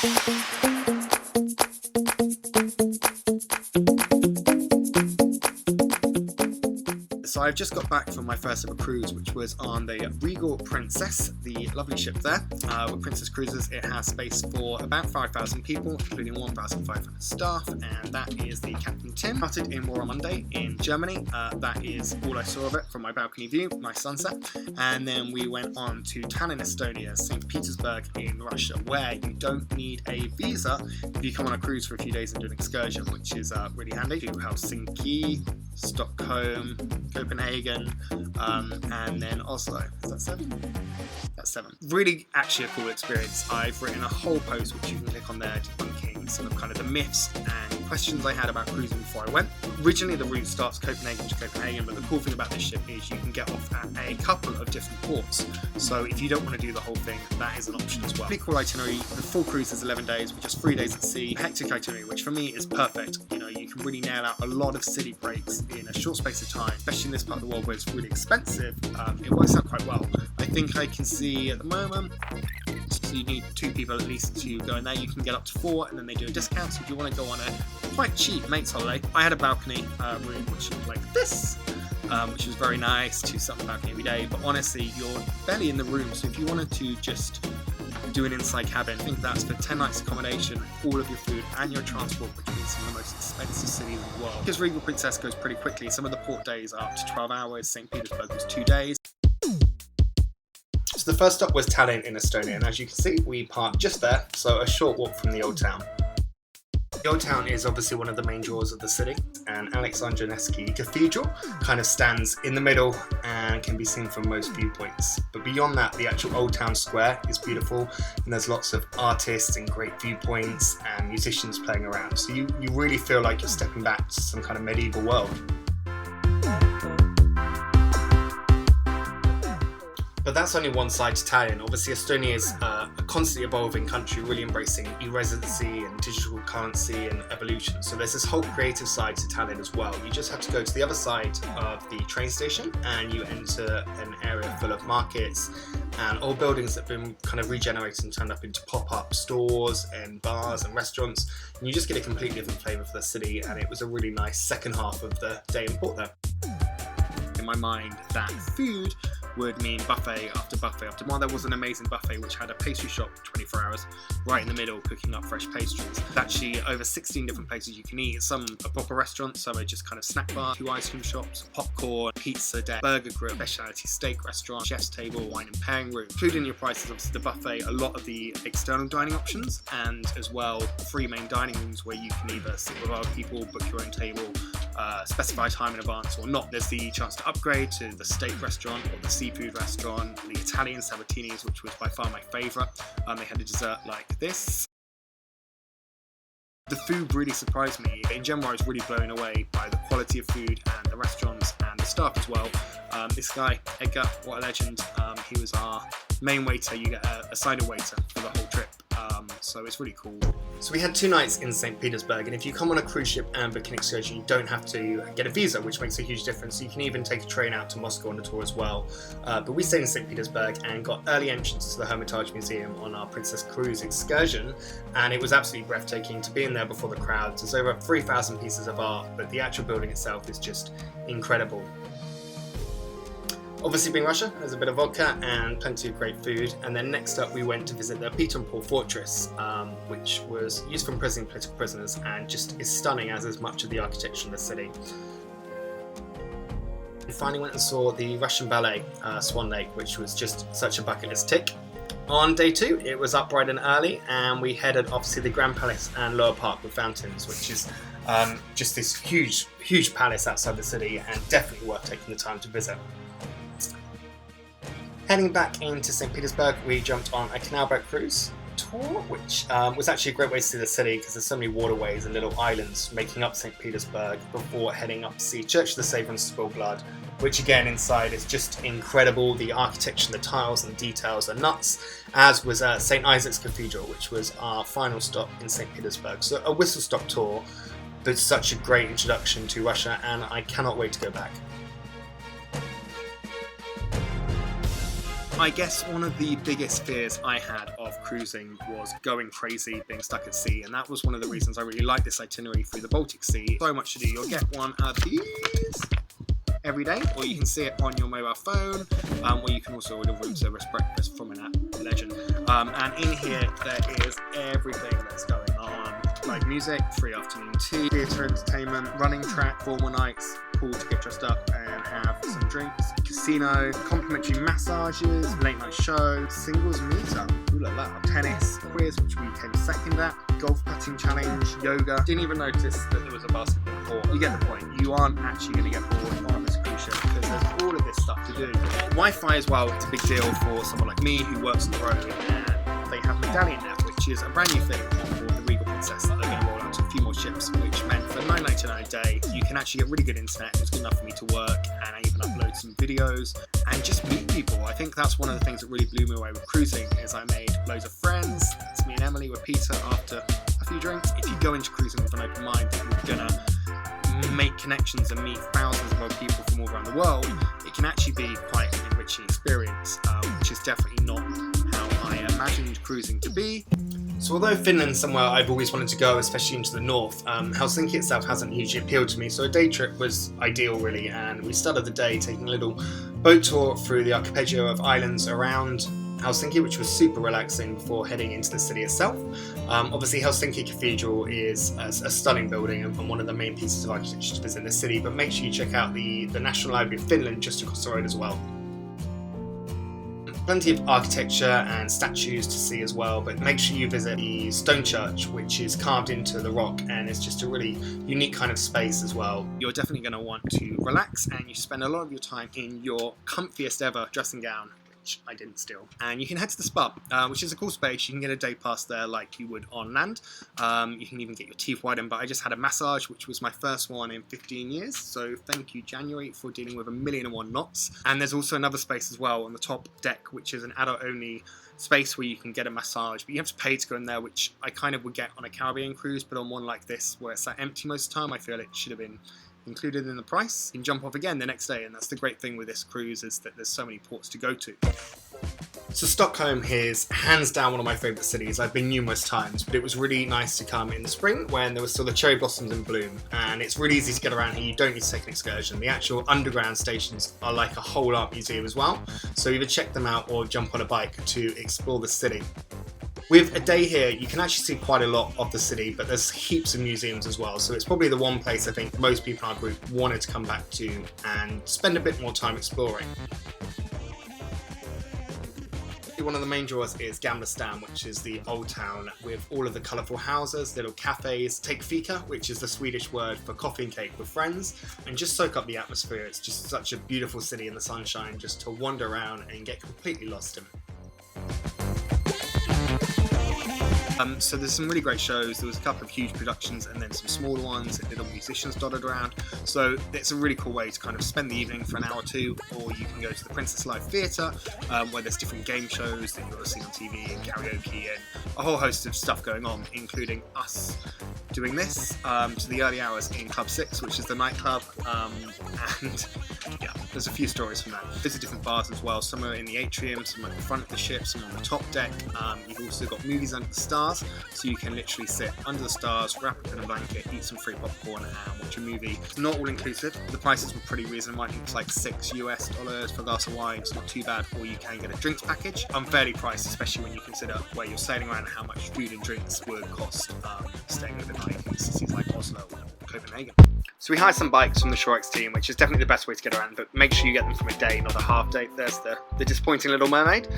So I've just got back from my first ever cruise, which was on the Regal Princess, the lovely ship there. With Princess Cruises, it has space for about 5,000 people, including 1,500 staff, and that is the Captain Tim. Started in Monday in Germany. That is all I saw of it from my balcony view, nice sunset. And then we went on to Tallinn, Estonia, St. Petersburg in Russia, where you don't need a visa if you come on a cruise for a few days and do an excursion, which is really handy. To Helsinki, Stockholm, Copenhagen, and then Oslo. Is that 7? That's 7. Really actually a cool experience. I've written a whole post which you can click on there debunking some of kind of the myths and questions I had about cruising before I went. Originally the route starts Copenhagen to Copenhagen, but the cool thing about this ship is you can get off at a couple of different ports. So if you don't want to do the whole thing, that is an option as well. Pretty cool itinerary. The full cruise is 11 days with just 3 days at sea. Hectic itinerary, which for me is perfect. You know, you can really nail out a lot of city breaks in a short space of time, especially in this part of the world where it's really expensive. It works out quite well. I think I can see at the moment, so you need 2 people at least to go in there. You can get up to 4, and then they do a discount. So if you want to go on a quite cheap mate's holiday, I had a balcony room which was like this, which was very nice to sit on the balcony every day. But honestly, you're barely in the room. So if you wanted to just do an inside cabin, I think that's for 10 nights accommodation, all of your food and your transport, which means some of the most expensive cities in the world. Because Regal Princess goes pretty quickly, some of the port days are up to 12 hours. St. Petersburg was 2 days. So the first stop was Tallinn in Estonia, and as you can see, we parked just there, so a short walk from the old town. The old town is obviously one of the main draws of the city, and Alexander Nevsky Cathedral kind of stands in the middle and can be seen from most viewpoints. But beyond that, the actual old town square is beautiful, and there's lots of artists and great viewpoints and musicians playing around. So you really feel like you're stepping back to some kind of medieval world. But that's only one side to Tallinn. Obviously, Estonia is a constantly evolving country, really embracing e-residency and digital currency and evolution. So there's this whole creative side to Tallinn as well. You just have to go to the other side of the train station and you enter an area full of markets and old buildings that have been kind of regenerated and turned up into pop-up stores and bars and restaurants. And you just get a completely different flavour for the city, and it was a really nice second half of the day in port there. In my mind, that food would mean buffet after buffet after. Well, there was an amazing buffet which had a pastry shop 24 hours right in the middle cooking up fresh pastries. There's actually over 16 different places you can eat. Some are proper restaurants, some are just kind of snack bar, 2 ice cream shops, popcorn, pizza deck, burger grill, specialty steak restaurant, chef's table, wine and pairing room. Included in your prices, obviously the buffet, a lot of the external dining options, and as well 3 main dining rooms where you can either sit with other people, book your own table, specify time in advance or not. There's the chance to upgrade to the steak restaurant or the seafood restaurant, the Italian Sabatini's, which was by far my favourite. They had a dessert like this. The food really surprised me. In general, I was really blown away by the quality of food and the restaurants and the staff as well. This guy, Edgar, what a legend. He was our main waiter. You get a side waiter for the whole trip. So it's really cool. So we had 2 nights in St. Petersburg, and if you come on a cruise ship and book an excursion, you don't have to get a visa, which makes a huge difference. You can even take a train out to Moscow on a tour as well. But we stayed in St. Petersburg and got early entrance to the Hermitage Museum on our Princess Cruise excursion, and it was absolutely breathtaking to be in there before the crowds. There's over 3,000 pieces of art, but the actual building itself is just incredible. Obviously, being Russia, there's a bit of vodka and plenty of great food. And then next up, we went to visit the Petersburg Fortress, which was used for imprisoning political prisoners and just is stunning, as is much of the architecture in the city. We finally went and saw the Russian ballet, Swan Lake, which was just such a bucket list tick. On day 2, it was up bright and early, and we headed obviously the Grand Palace and Lower Park with fountains, which is just this huge palace outside the city, and definitely worth taking the time to visit. Heading back into St. Petersburg, we jumped on a canal boat cruise tour, which was actually a great way to see the city because there's so many waterways and little islands making up St. Petersburg before heading up to see Church of the Saviour and Spilled Blood, which again inside is just incredible. The architecture, the tiles and details are nuts, as was St. Isaac's Cathedral, which was our final stop in St. Petersburg. So a whistle-stop tour, but such a great introduction to Russia, and I cannot wait to go back. I guess one of the biggest fears I had of cruising was going crazy, being stuck at sea, and that was one of the reasons I really like this itinerary through the Baltic Sea. So much to do. You'll get one of these every day, or you can see it on your mobile phone, or you can also order room service breakfast from an app, legend. And in here there is everything that's going on. Live music, free afternoon tea, theatre entertainment, running track, formal nights, pool to get dressed up and have some drinks, casino, complimentary massages, late night show, singles meetup, ooh la la, tennis, quiz which we came second at, golf putting challenge, yoga. Didn't even notice that there was a basketball court. You get the point. You aren't actually going to get bored on this cruise ship because there's all of this stuff to do. Wi-Fi as well, it's a big deal for someone like me who works on the road, and they have Medallion Net, which is a brand new thing on board the Regal Princess that they're going to roll out to a few more ships, which meant for $9.99 a day you can actually get really good internet. It was good enough for me to work, and I even upload some videos and just meet people. I think that's one of the things that really blew me away with cruising, is I made loads of friends. It's me and Emily with Peter after a few drinks. If you go into cruising with an open mind, you're gonna make connections and meet thousands of other people from all around the world. It can actually be quite an enriching experience, which is definitely not how I imagined cruising to be. So although Finland's somewhere I've always wanted to go, especially into the north, Helsinki itself hasn't hugely appealed to me, so a day trip was ideal really, and we started the day taking a little boat tour through the archipelago of islands around Helsinki, which was super relaxing before heading into the city itself. Obviously Helsinki Cathedral is a stunning building and one of the main pieces of architecture to visit in the city, but make sure you check out the National Library of Finland just across the road as well. Plenty of architecture and statues to see as well, but make sure you visit the stone church, which is carved into the rock, and it's just a really unique kind of space as well. You're definitely going to want to relax, and you spend a lot of your time in your comfiest ever dressing gown, which I didn't steal. And you can head to the spa, which is a cool space. You can get a day pass there like you would on land. You can even get your teeth whitened, but I just had a massage, which was my first one in 15 years. So thank you, January, for dealing with 1,000,001 knots. And there's also another space as well on the top deck, which is an adult-only space where you can get a massage, but you have to pay to go in there, which I kind of would get on a Caribbean cruise, but on one like this, where it's empty most of the time, I feel it should have been included in the price. You can jump off again the next day, and that's the great thing with this cruise, is that there's so many ports to go to. So Stockholm is hands down one of my favourite cities. I've been numerous times, but it was really nice to come in the spring when there was still the cherry blossoms in bloom, and it's really easy to get around here. You don't need to take an excursion. The actual underground stations are like a whole art museum as well, so either check them out or jump on a bike to explore the city. With a day here, you can actually see quite a lot of the city, but there's heaps of museums as well, so it's probably the one place I think most people in our group wanted to come back to and spend a bit more time exploring. One of the main draws is Gamla, which is the old town with all of the colourful houses, little cafes. Take fika, which is the Swedish word for coffee and cake with friends, and just soak up the atmosphere. It's just such a beautiful city in the sunshine just to wander around and get completely lost in. So there's some really great shows. There was a couple of huge productions and then some smaller ones and little musicians dotted around. So it's a really cool way to kind of spend the evening for an hour or two, or you can go to the Princess Live Theatre, where there's different game shows that you'll see on TV and karaoke and a whole host of stuff going on, including us doing this to the early hours in Club 6, which is the nightclub, and yeah, there's a few stories from that. There's different bars as well. Some are in the atrium, some are at the front of the ship, some on the top deck. You've also got movies under the stars, so you can literally sit under the stars, wrap up in a blanket, eat some free popcorn and watch a movie. It's not all inclusive. The prices were pretty reasonable. I think it's like $6 for a glass of wine. It's not too bad, or you can get a drinks package. Unfairly priced, especially when you consider where you're sailing around and how much food and drinks would cost staying overnight in cities like Oslo and Copenhagen. So we hired some bikes from the Shorex team, which is definitely the best way to get around, but make sure you get them from a day, not a half day. There's the disappointing Little Mermaid.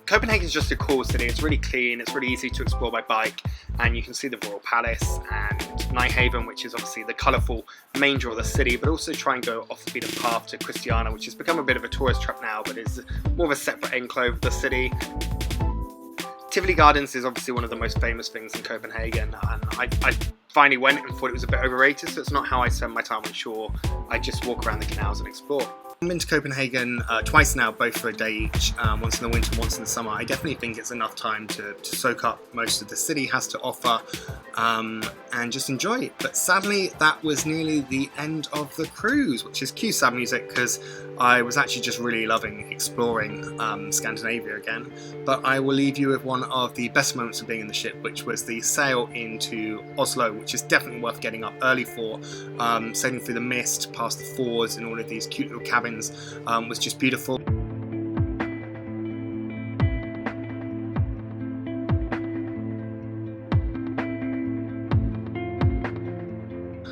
Copenhagen is just a cool city. It's really clean, it's really easy to explore by bike, and you can see the Royal Palace and Nyhavn, which is obviously the colourful main draw of the city, but also try and go off the beaten path to Christiania, which has become a bit of a tourist trap now, but is more of a separate enclave of the city. Tivoli Gardens is obviously one of the most famous things in Copenhagen, and I finally went and thought it was a bit overrated, so it's not how I spend my time on shore. I just walk around the canals and explore. I've been to Copenhagen twice now, both for a day each, once in the winter, once in the summer. I definitely think it's enough time to soak up most of the city has to offer and just enjoy it. But sadly, that was nearly the end of the cruise, which is cue sad music, because I was actually just really loving exploring Scandinavia again. But I will leave you with one of the best moments of being in the ship, which was the sail into Oslo, which is definitely worth getting up early for. Sailing through the mist, past the fords and all of these cute little cabins was just beautiful.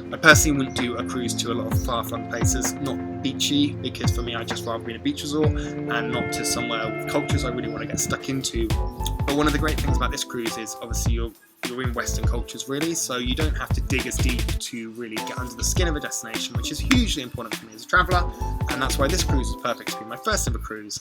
I personally wouldn't do a cruise to a lot of far-flung places, not beachy, because for me I'd just rather be in a beach resort, and not to somewhere with cultures I really want to get stuck into. But one of the great things about this cruise is obviously you're in Western cultures really, so you don't have to dig as deep to really get under the skin of a destination, which is hugely important for me as a traveller, and that's why this cruise is perfect to be my first ever cruise.